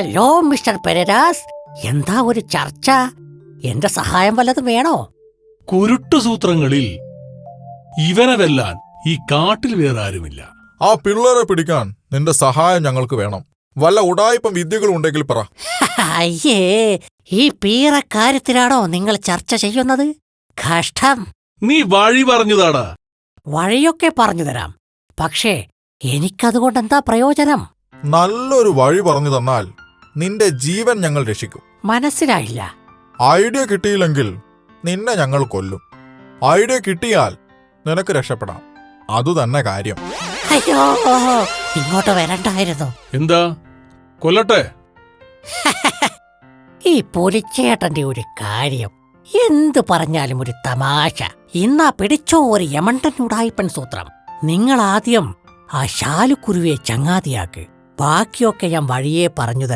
Hello mister പെരേരാസ്, എന്താ ഒരു ചർച്ച? എന്റെ സഹായം വല്ലതും വേണോ? കുരുട്ടുസൂത്രങ്ങളിൽ ഇവനെ വെല്ലാൻ ഈ കാട്ടിൽ വേറെ ആരുമില്ല. ആ പിള്ളേരെ പിടിക്കാൻ നിന്റെ സഹായം ഞങ്ങൾക്ക് വേണം. വല്ല ഉടായിപ്പം വിദ്യകളും ഉണ്ടെങ്കിൽ പറ. അയ്യേ, ഈ പീറക്കാര്യത്തിലാണോ നിങ്ങൾ ചർച്ച ചെയ്യുന്നത്? കഷ്ടം. നീ വഴി പറഞ്ഞതാടാ. വഴിയൊക്കെ പറഞ്ഞു തരാം, പക്ഷേ എനിക്കതുകൊണ്ട് എന്താ പ്രയോജനം? നല്ലൊരു വഴി പറഞ്ഞു തന്നാൽ നിന്റെ ജീവൻ ഞങ്ങൾ രക്ഷിക്കും. മനസ്സിലായില്ല. ഐഡിയ കിട്ടിയില്ലെങ്കിൽ നിന്നെ ഞങ്ങൾ കൊല്ലും. ഐഡിയ കിട്ടിയാൽ നിനക്ക് രക്ഷപ്പെടാം. അതുതന്നെ കാര്യം. അയ്യോ, ഇങ്ങോട്ട് വരണ്ടായിരുന്നു. എന്താ, കൊല്ലട്ടെ? ഈ പൊലിച്ചേട്ടന്റെ ഒരു കാര്യം എന്തു പറഞ്ഞാലും ഒരു തമാശ. ഇന്നാ പിടിച്ചോ ഒരു യമണ്ടൻ ഉടായിപ്പൻ സൂത്രം. നിങ്ങൾ ആദ്യം ആ ശാലുക്കുരുവിയെ ചങ്ങാതിയാക്ക്, ബാക്കിയൊക്കെ ഞാൻ വഴിയേ പറഞ്ഞു തരാം.